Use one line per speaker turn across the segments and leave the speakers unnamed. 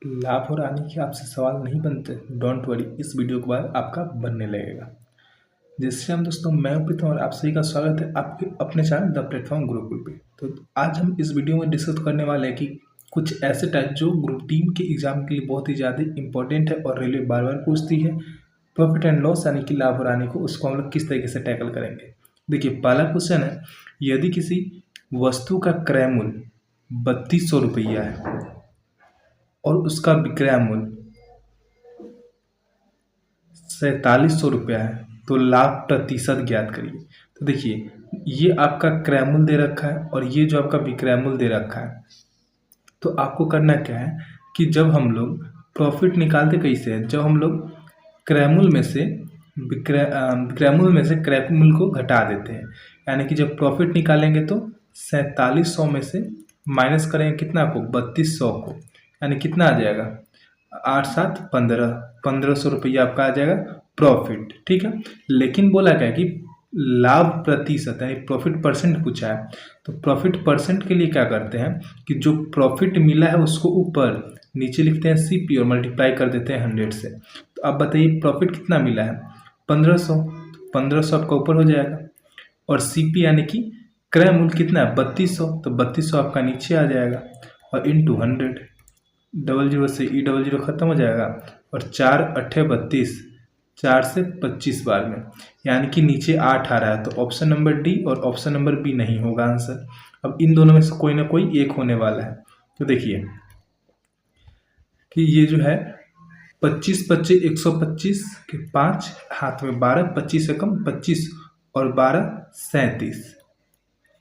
लाभ और हानि के आपसे सवाल नहीं बनते, डोंट वरी, इस वीडियो के बाद आपका बनने लगेगा। जिससे हम दोस्तों, मैं प्रीतम और आप सभी का स्वागत है आपके अपने चैनल द प्लेटफॉर्म गुरुकुल पे। तो आज हम इस वीडियो में डिस्कस करने वाले हैं कि कुछ ऐसे टाइप जो ग्रुप टीम के एग्जाम के लिए बहुत ही ज़्यादा इंपॉर्टेंट है और रेलवे बार बार पूछती है। प्रॉफिट एंड लॉस यानी कि लाभ और हानि को, उसको हम लोग किस तरीके से टैकल करेंगे। देखिए, पहला क्वेश्चन है, यदि किसी वस्तु का क्रय मूल्य 3200 रुपया है और उसका विक्रय मूल्य 4700 रुपया है, तो लाभ प्रतिशत ज्ञात करिए। तो देखिए, ये आपका क्रय मूल्य दे रखा है और ये जो आपका विक्रय मूल्य दे रखा है। तो आपको करना क्या है कि जब हम लोग प्रॉफिट निकालते कैसे हैं, जब हम लोग क्रय मूल्य में से क्रय मूल्य को घटा देते हैं। यानी कि जब प्रॉफिट निकालेंगे तो 4700 में से माइनस करेंगे कितना को, 3200 को, यानी कितना आ जाएगा 8 7 15, 1500 रुपया आपका आ जाएगा प्रॉफिट। ठीक है, लेकिन बोला क्या है कि लाभ प्रतिशत यानी प्रॉफिट परसेंट पूछा है। तो प्रॉफिट परसेंट के लिए क्या करते हैं कि जो प्रॉफिट मिला है उसको ऊपर नीचे लिखते हैं सीपी और मल्टीप्लाई कर देते हैं 100 से। तो आप बताइए प्रॉफिट कितना मिला है, 1500, 1500 आपका ऊपर हो जाएगा और सीपी यानी कि क्रय मूल्य कितना है 3200, तो 3200 आपका नीचे आ जाएगा और इंटू 100, डबल जीरो से ई डबल जीरो खत्म हो जाएगा और 4 8 32, 4 से 25 बार में, यानी कि नीचे 8 आ रहा है। तो ऑप्शन नंबर डी और ऑप्शन नंबर बी नहीं होगा आंसर। अब इन दोनों में से कोई ना कोई एक होने वाला है। तो देखिए कि ये जो है 25 25 125 के 5 हाथ में 12, 25 से कम 25 और 12 37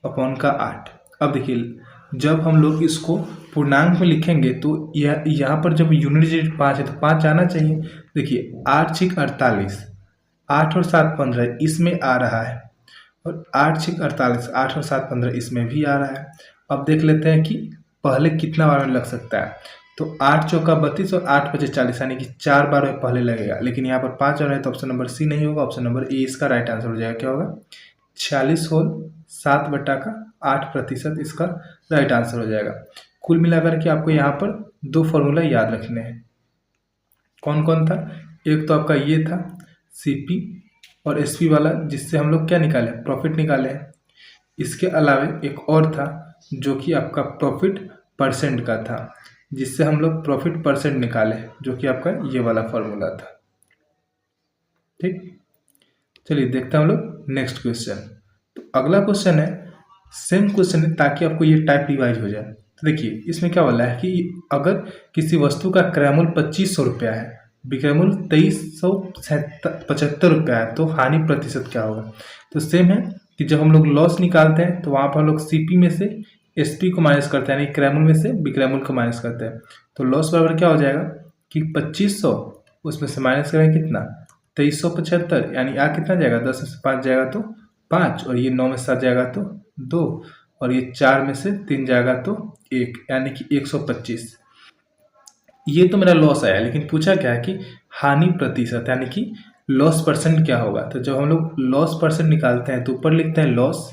अपॉन का 8। अब देखिए, जब हम लोग इसको पूर्णांक में लिखेंगे तो यहाँ पर जब यूनिट डिजिट 5 है तो 5 आना चाहिए। देखिए 8 6 48, 8 और 7 15 इसमें आ रहा है और 8 6 48, 8 और 7 15 इसमें भी आ रहा है। अब देख लेते हैं कि पहले कितना बार में लग सकता है। तो 8 चौका 32 और 8 5 40, यानी कि 4 बार में पहले लगेगा। लेकिन यहाँ पर 5 आ रहा है तो ऑप्शन नंबर सी नहीं होगा, ऑप्शन नंबर ए इसका राइट आंसर हो जाएगा। क्या होगा 46 होल 7 बटा का 8% इसका राइट आंसर हो जाएगा। कुल मिलाकर के आपको यहाँ पर दो फॉर्मूला याद रखने हैं। कौन कौन था, एक तो आपका ये था सीपी और एसपी वाला, जिससे हम लोग क्या निकाले, प्रॉफिट निकाले हैं। इसके अलावे एक और था जो कि आपका प्रॉफिट परसेंट का था, जिससे हम लोग प्रॉफिट परसेंट निकाले, जो कि आपका ये वाला फॉर्मूला था। ठीक, चलिए देखते हैं हम लोग नेक्स्ट क्वेश्चन। तो अगला क्वेश्चन है, सेम क्वेश्चन है ताकि आपको ये टाइप रिवाइज हो जाए। तो देखिए इसमें क्या बोला है कि अगर किसी वस्तु का क्रय मूल्य 2500 रुपया है, विक्रय मूल्य 2375 रुपया है, तो हानि प्रतिशत क्या होगा। तो सेम है कि जब हम लोग लॉस निकालते हैं तो वहाँ पर हम लोग सीपी में से एसपी को माइनस करते हैं, यानी क्रय मूल्य में से विक्रय मूल्य को माइनस करते हैं। तो लॉस बराबर क्या हो जाएगा कि 2500 उसमें से माइनस करेंगे कितना 2375, यानी आ कितना जाएगा 10 में से 5 जाएगा तो 5, और ये 9 में से 7 जाएगा तो 2, और ये 4 में से 3 जाएगा तो 1, यानी कि 125। ये तो मेरा लॉस आया, लेकिन पूछा क्या है कि हानि प्रतिशत यानी कि लॉस परसेंट क्या होगा। तो जब हम लोग लॉस परसेंट निकालते हैं तो ऊपर लिखते हैं लॉस,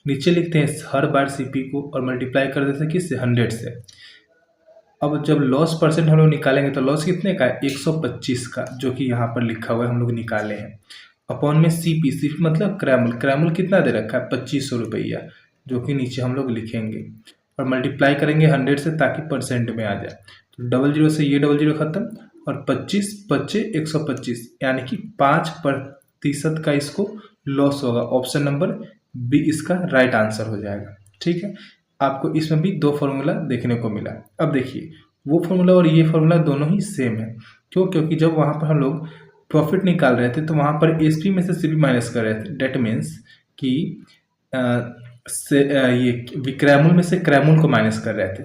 नीचे लिखते हैं हर बार सीपी को और मल्टीप्लाई कर देते हैं किससे 100 से। अब जब लॉस परसेंट हम लोग निकालेंगे तो लॉस कितने का है 125 का, जो कि यहाँ पर लिखा हुआ है, हम लोग निकाले हैं। अपॉन में सीपी, सीपी मतलब क्रय मूल्य, क्रय मूल्य कितना दे रखा है 2500 रुपया, जो कि नीचे हम लोग लिखेंगे और मल्टीप्लाई करेंगे 100 से ताकि परसेंट में आ जाए। तो डबल जीरो से ये डबल जीरो खत्म और 25 25 125, यानी कि 5% का इसको लॉस होगा। ऑप्शन नंबर बी इसका राइट आंसर हो जाएगा। ठीक है, आपको इसमें भी दो फॉर्मूला देखने को मिला। अब देखिए वो फॉर्मूला और ये फॉर्मूला दोनों ही सेम है। क्यों, क्योंकि जब वहाँ पर हम लोग प्रॉफिट निकाल रहे थे तो वहाँ पर एसपी में से सीपी माइनस कर रहे थे। डेट मीन्स कि ये विक्रय मूल्य में से क्रय मूल्य को माइनस कर रहे थे,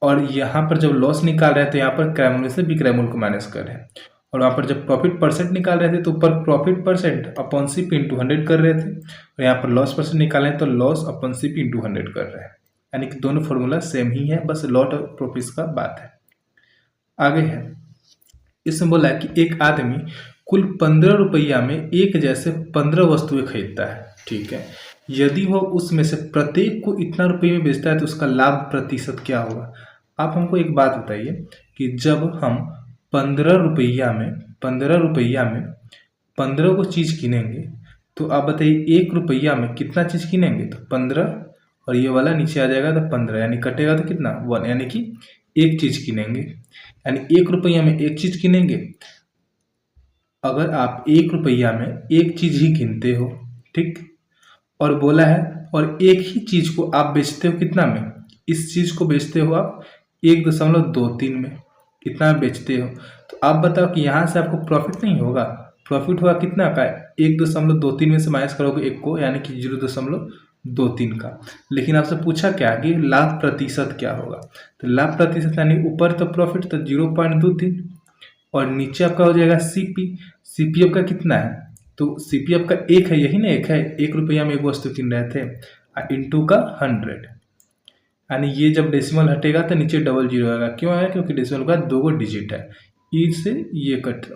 और यहाँ पर जब लॉस निकाल रहे थे यहाँ पर क्रय मूल्य में से विक्रय मूल्य को माइनस कर रहे हैं, और वहाँ पर जब प्रॉफिट परसेंट निकाल रहे थे तो ऊपर profit percent upon CP into 100 कर रहे थे, और यहाँ पर लॉस परसेंट निकालें तो लॉस अपॉन सीपी इंटू 100 कर रहे हैं। यानी कि दोनों फॉर्मूला सेम ही है, बस लॉट और प्रॉफिट का बात है। आगे है, इसमें बोला है कि एक आदमी कुल 15 रुपया में एक जैसे 15 वस्तुएं खरीदता है। ठीक है, यदि वह उसमें से प्रत्येक को इतना रुपये में बेचता है तो उसका लाभ प्रतिशत क्या होगा। आप हमको एक बात बताइए कि जब हम 15 को चीज़ किनेंगे तो आप बताइए 1 रुपया में कितना चीज़ किनेंगे, तो 15 और ये वाला नीचे आ जाएगा तो 15, यानी कटेगा तो कितना 1, यानी कि एक चीज़ किनेंगे, यानी 1 रुपया में एक चीज़ किनेंगे। अगर आप 1 रुपया में एक चीज़ ही गिनते हो, ठीक, और बोला है और एक ही चीज़ को आप बेचते हो कितना में, इस चीज़ को बेचते हो आप 1.23 में, कितना बेचते हो, तो आप बताओ कि यहाँ से आपको प्रॉफिट नहीं होगा। प्रॉफिट होगा कितना का, 1.23 में से माइनस करोगे 1 को, यानी कि 0.23 का। लेकिन आपसे पूछा क्या कि लाभ प्रतिशत क्या होगा, तो लाभ प्रतिशत यानी ऊपर तो प्रॉफिट तो 0.23 और नीचे आपका हो जाएगा सीपी आपका कितना है, तो सीपी आपका 1 है, यही ना 1 है, 1 रुपया में एक वस्तु किन रहे थे, इंटू का 100, यानी ये जब डेसिमल हटेगा तो नीचे डबल जीरो आएगा। क्यों आएगा, क्योंकि डेसिमल का 2 डिजिट है, ई से ये कट,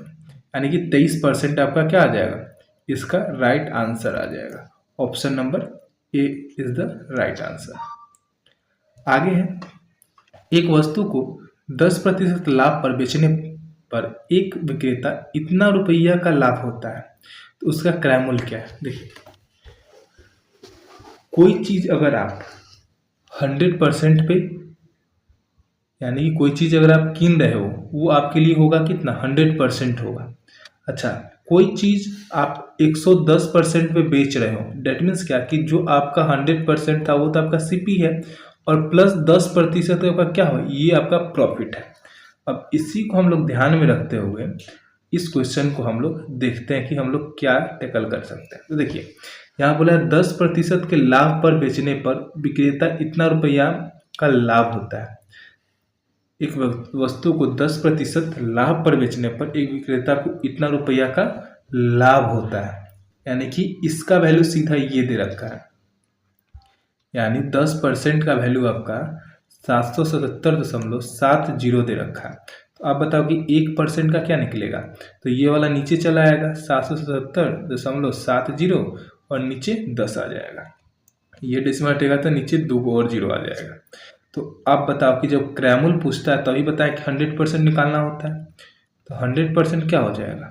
यानी कि 23% आपका क्या आ जाएगा, इसका राइट आंसर आ जाएगा। Option number A is the right answer. आगे है, एक वस्तु को 10% लाभ पर बेचने पर एक विक्रेता इतना रुपया का लाभ होता है, तो उसका क्रय मूल्य क्या है। देखिए, कोई चीज अगर आप 100% पे, यानी कि कोई चीज अगर आप कीन रहे हो वो आपके लिए होगा कितना, 100% होगा। अच्छा, कोई चीज आप 110% पे बेच रहे हो, डेट मीन्स क्या कि जो आपका 100% था वो तो आपका सीपी है और प्लस 10% आपका क्या हो, ये आपका प्रॉफिट है। अब इसी को हम लोग ध्यान में रखते हुए इस क्वेश्चन को हम लोग देखते हैं कि हम लोग क्या टैकल कर सकते हैं। तो देखिए, यहाँ बोला है 10% के लाभ पर बेचने पर विक्रेता इतना रुपया का लाभ होता है। एक वस्तु को 10% लाभ पर बेचने पर एक विक्रेता को इतना रुपया का लाभ होता है, यानी कि इसका वैल्यू सीधा ये दे रखा है, यानी 10% का वैल्यू आपका 777.70 दे रखा है। तो आप बताओ कि 1% का क्या निकलेगा, तो ये वाला नीचे चला आएगा 777.70 और नीचे 10 आ जाएगा, ये डेसिमल हटेगा तो नीचे 2 और 0 आ जाएगा। तो आप बताओ कि जब क्रय मूल्य पूछता है तभी बताया कि 100% निकालना होता है, तो 100% क्या हो जाएगा,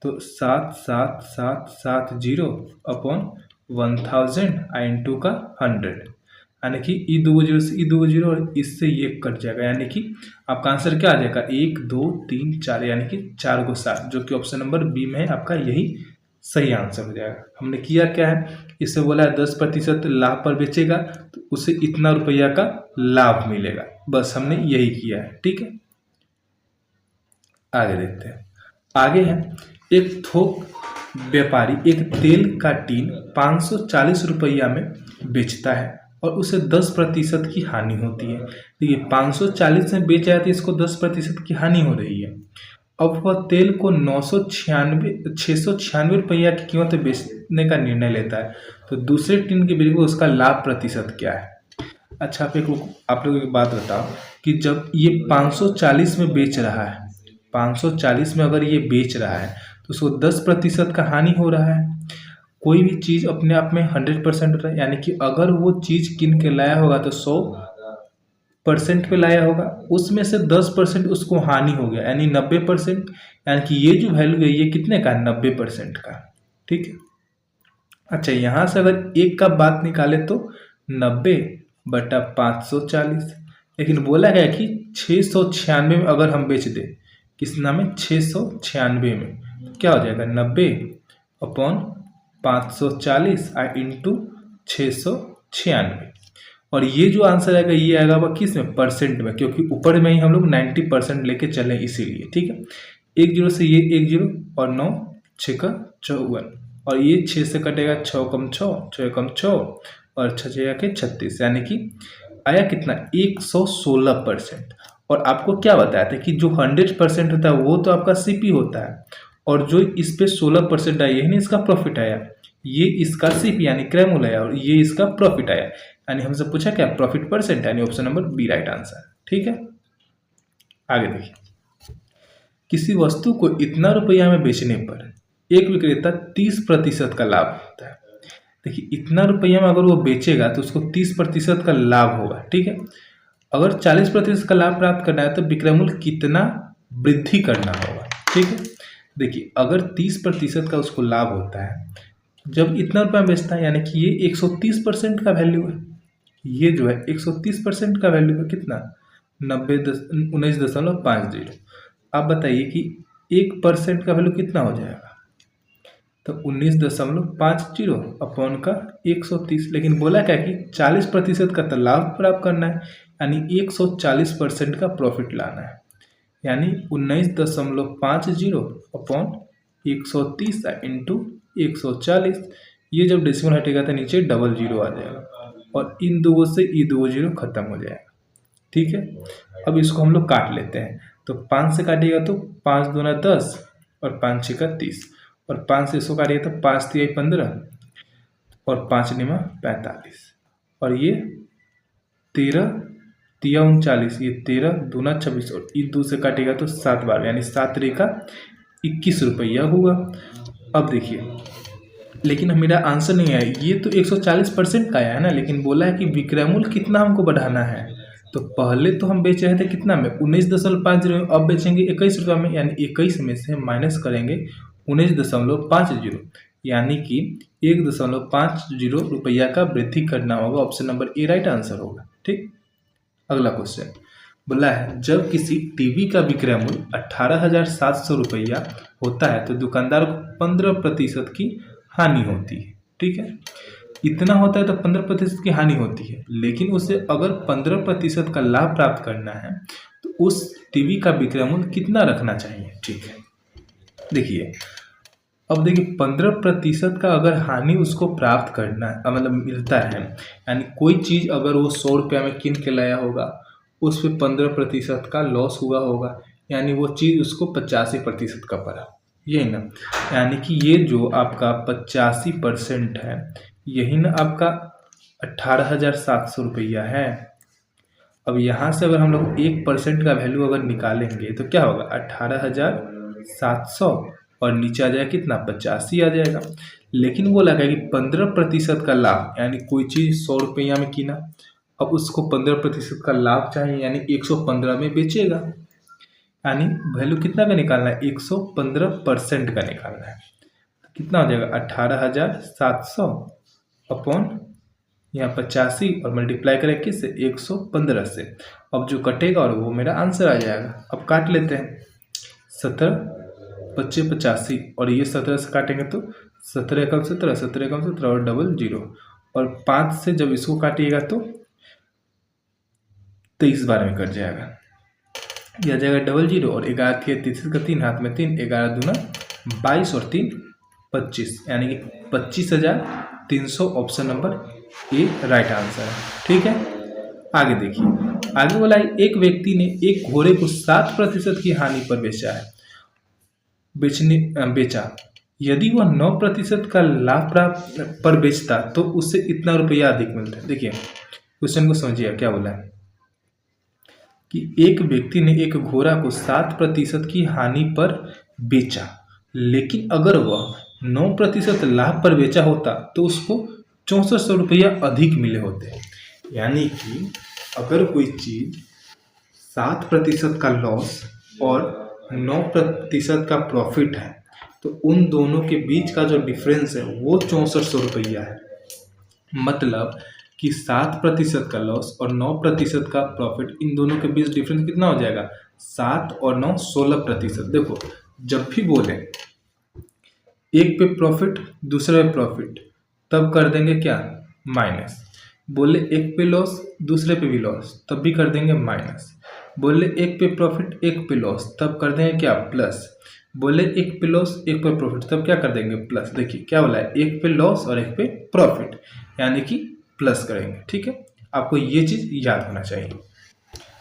तो 7770 अपॉन 1000 इंटू का 100, यानी कि ई 2 0 से ई 2 0 और इससे ये कट जाएगा, यानी कि आपका आंसर क्या आ जाएगा 1 2 3 4, यानी कि 4 को 7, जो कि ऑप्शन नंबर बी में है आपका, यही सही आंसर हो जाएगा। हमने किया क्या है, इससे बोला है 10% लाभ पर बेचेगा तो उसे इतना रुपया का लाभ मिलेगा, बस हमने यही किया है, ठीक है। आगे देखते हैं। आगे है, एक थोक व्यापारी एक तेल का टीन 540 रुपया में बेचता है और उसे 10% की हानि होती है। देखिए, 540 में बेचा है तो इसको 10% की हानि हो रही है। अब वह तेल को 696 रुपया की कीमत में बेचने का निर्णय लेता है, तो दूसरे टीन के बिक्री को उसका लाभ प्रतिशत क्या है। अच्छा, आप लोग एक बात बताओ कि जब ये 540 में बेच रहा है, 540 में अगर ये बेच रहा है तो उसको 10% का हानि हो रहा है। कोई भी चीज़ अपने आप में 100% होता है, यानी कि अगर वो चीज़ किन के लाया होगा तो 100% पे लाया होगा, उसमें से 10% उसको हानि हो गया, यानी 90%, यानी कि ये जो वैल्यू है ये कितने का, 90% का, ठीक है। अच्छा, यहाँ से अगर एक का बात निकाले तो 90/540, लेकिन बोला गया कि 696 में अगर हम बेच दें, किस नाम में, 696 में, क्या हो जाएगा 90/540 इंटू 696, और ये जो आंसर आएगा ये आएगा वह किस में, परसेंट में, क्योंकि ऊपर में ही हम लोग 90% लेके चले इसीलिए, ठीक है। 1 0 से ये 1 0 और 9 6 का 54, और ये 6 से कटेगा 6 कम 6 6 कम 6 और 6 6 के 36, यानी कि आया कितना 116%। और आपको क्या बताया था कि जो 100% होता है वो तो आपका सीपी होता है, और जो इस पे 16% आया यही नहीं इसका प्रॉफिट आया, ये इसका सीपी यानी क्रय मूल्य आया और ये इसका प्रॉफिट आया, यानी हमसे पूछा क्या, प्रॉफिट परसेंट, यानी option number B right answer, ठीक है। आगे देखिए, किसी वस्तु को इतना रुपया में बेचने पर एक विक्रेता 30% का लाभ होता है। देखिए, इतना रुपया में अगर वो बेचेगा तो उसको 30% का लाभ होगा, ठीक है। अगर 40% का लाभ प्राप्त करना है तो विक्रय मूल्य कितना वृद्धि करना होगा। ठीक है, देखिए अगर 30% का उसको लाभ होता है, जब इतना रुपया बेचता है, यानी कि ये 130% का वैल्यू है। ये जो है 130% का वैल्यू है कितना, 19.50। आप बताइए कि 1% का वैल्यू कितना हो जाएगा, तो 19.50 अपॉन का 130। लेकिन बोला क्या कि 40% का तो लाभ प्राप्त करना है, यानी 140% का प्रॉफिट लाना है, यानी 19.50 अपॉन 130 इंटू 140। ये जब डेसिमल हटेगा तो नीचे डबल जीरो आ जाएगा और इन दो से ये दो जीरो खत्म हो जाएगा। ठीक है, अब इसको हम लोग काट लेते हैं। तो 5 से काटिएगा तो 5 दूना 10 और 5 छक्का 30, और 5 से इसको काटिएगा तो 5 तिया 15 और 5 निमा 45, और ये 13 तिया 39, ये 13 दूना 26 और ये 2 से काटेगा तो 7 बार, यानी 7 रेखा 21 रुपया होगा। अब देखिए, लेकिन मेरा आंसर नहीं आया, ये तो 140% का आया है ना, लेकिन बोला है कि विक्रय मूल्य कितना हमको बढ़ाना है। तो पहले तो हम बेच रहे थे कितना में, 19.50, अब बेचेंगे 21 रुपये में, यानी 21 में से माइनस करेंगे 19.50, यानी कि 1.50 रुपया का वृद्धि करना होगा। Option number A right answer होगा। ठीक, अगला क्वेश्चन बोला है, जब किसी टीवी का विक्रय मूल्य 18,700 रुपया होता है तो दुकानदार को 15% की हानि होती है। ठीक है, इतना होता है तो 15% की हानि होती है, लेकिन उसे अगर 15% का लाभ प्राप्त करना है तो उस टीवी का विक्रय मूल्य कितना रखना चाहिए। ठीक है, देखिए अब देखिए 15% का अगर हानि उसको प्राप्त करना है, मतलब मिलता है, यानी कोई चीज़ अगर वो 100 रुपया में किन के लाया होगा, उस पर 15% का लॉस हुआ होगा, यानी वो चीज़ उसको 85% का पड़ा, यही ना, यानी कि ये जो आपका 85% है, यही ना आपका 18,700 रुपया है। अब यहाँ से अगर हम लोग 1% का वैल्यू अगर निकालेंगे तो क्या होगा, 18,700 और नीचे आ जाएगा कितना, 85 आ जाएगा। लेकिन वो लगा कि 15% का लाभ, यानी कोई चीज़ 100 रुपया में किना, अब उसको 15% का लाभ चाहिए, यानी 115 में बेचेगा, यानी वैल्यू कितना का निकालना है, 115% का निकालना है। तो कितना हो जाएगा, 18,700 अपॉन यहाँ 85 और मल्टीप्लाई करें किससे, 115 से। अब जो कटेगा और वो मेरा आंसर आ जाएगा। अब काट लेते हैं, 17 25 85 और ये 17 से काटेंगे तो 17 कम 17 17 कम 17 और डबल जीरो, और 5 से जब इसको काटिएगा तो 23 बार में कट जाएगा, यह आ जाएगा डबल जीरो, और 11 थे 33 का 3 हाथ में 3, 11 दूना 22 और 3 25, यानी कि 25,300 option number A right answer है। ठीक है, आगे देखिए, आगे बोला है एक व्यक्ति ने एक घोड़े को 7% की हानि पर बेचा, यदि वह 9% का लाभ प्राप्त पर बेचता तो उससे इतना रुपया अधिक मिलता है। देखिए क्वेश्चन को समझिए, क्या बोला है कि एक व्यक्ति ने एक घोड़ा को 7% की हानि पर बेचा, लेकिन अगर वह 9% लाभ पर बेचा होता तो उसको 6400 रुपया अधिक मिले होते। यानी कि अगर कोई चीज 7% का लॉस और 9% का प्रॉफिट है तो उन दोनों के बीच का जो डिफरेंस है वो 6400 रुपया है। मतलब कि 7% का लॉस और 9% का प्रॉफिट, इन दोनों के बीच डिफरेंस कितना हो जाएगा, 7 और 9 16%। देखो जब भी बोले एक पे प्रॉफिट दूसरे पे प्रॉफिट, तब कर देंगे क्या, माइनस। बोले एक पे लॉस दूसरे पे भी लॉस, तब भी कर देंगे माइनस। बोले एक पे प्रॉफिट एक पे लॉस, तब कर देंगे क्या, प्लस। बोले एक पे लॉस एक पे प्रॉफिट, तब क्या कर देंगे, प्लस। देखिए क्या बोला है, एक पे लॉस और एक पे प्रॉफिट, यानी कि प्लस करेंगे। ठीक है, आपको ये चीज़ याद होना चाहिए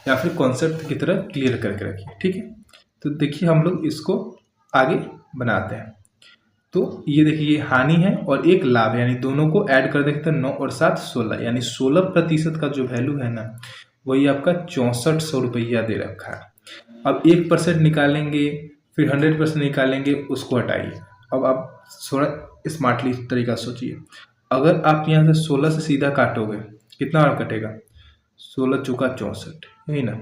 या फिर कॉन्सेप्ट की तरह क्लियर करके रखिए। ठीक है, तो देखिए हम लोग इसको आगे बनाते हैं। तो ये देखिए हानि है और एक लाभ है, यानी दोनों को ऐड कर देखते हैं, 9 और 7 16, यानी 16% का जो वैल्यू है ना वही आपका 6400 रुपया दे रखा है। अब 1% निकालेंगे, फिर 100% निकालेंगे, उसको हटाइए। अब आप थोड़ा स्मार्टली तरीका सोचिए, अगर आप यहाँ से 16 से सीधा काटोगे कितना बार कटेगा, 16 चौका 64, यही ना,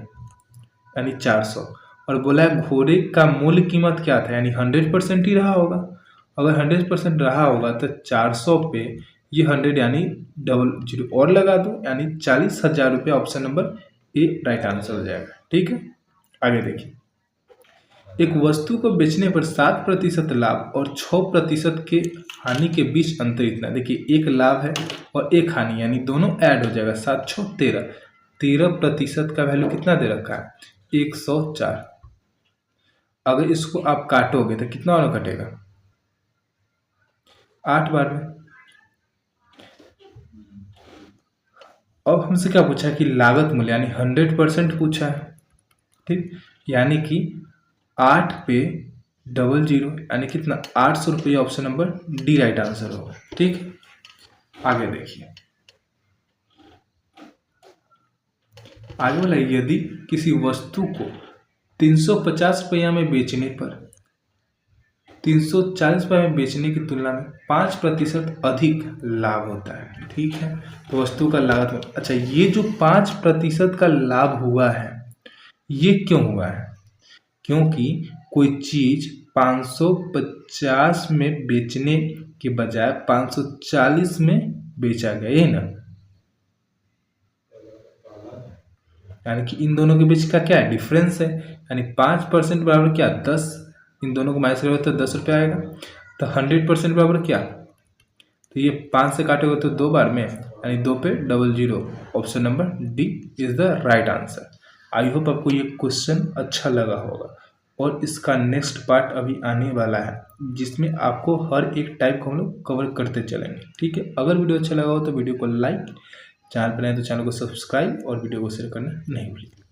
यानी 400। और बोला है घोड़े का मूल कीमत क्या था, यानी 100% ही रहा होगा। अगर 100% रहा होगा तो 400 पे ये 100 यानी डबल जीरो और लगा दो, यानी 40,000 रुपया। Option number A right answer हो जाएगा। ठीक है, आगे देखिए। एक वस्तु को बेचने पर 7% लाभ और 6% के हानि के बीच अंतर इतना। देखिए, एक लाभ है और एक हानि, यानी दोनों ऐड हो जाएगा। 7 6 13, 13% का वैल्यू कितना दे रखा है, 104। अगर इसको आप काटोगे तो कितना और कटेगा, 8 बार में। अब हमसे क्या पूछा है कि लागत मूल्य, यानी 100% पूछा है। ठीक, यानी कि 8 पे डबल जीरो, यानी कितना, 800 रुपये। Option number D right answer होगा। ठीक, आगे देखिए। आगे वाला, यदि किसी वस्तु को 350 रुपया में बेचने पर 340 रुपये में बेचने की तुलना में 5% अधिक लाभ होता है। ठीक है, तो वस्तु का लागत, अच्छा, ये जो 5% का लाभ हुआ है, ये क्यों हुआ है, क्योंकि कोई चीज 550 में बेचने के बजाय 540 में बेचा गया, यही ना, यानी कि इन दोनों के बीच का क्या है, डिफरेंस है। यानी 5% बराबर क्या, 10। इन दोनों को माइनस करोगे तो 10 रुपया आएगा। तो 100% बराबर क्या, तो ये 5 से काटोगे तो 2 बार में, यानी 2 पे double zero. Option number D is the right answer. I hope आपको ये क्वेश्चन अच्छा लगा होगा, और इसका नेक्स्ट पार्ट अभी आने वाला है, जिसमें आपको हर एक टाइप को हम लोग कवर करते चलेंगे। ठीक है, अगर वीडियो अच्छा लगा हो तो वीडियो को लाइक, चैनल पर नए तो चैनल को सब्सक्राइब और वीडियो को शेयर करना नहीं भूलिए।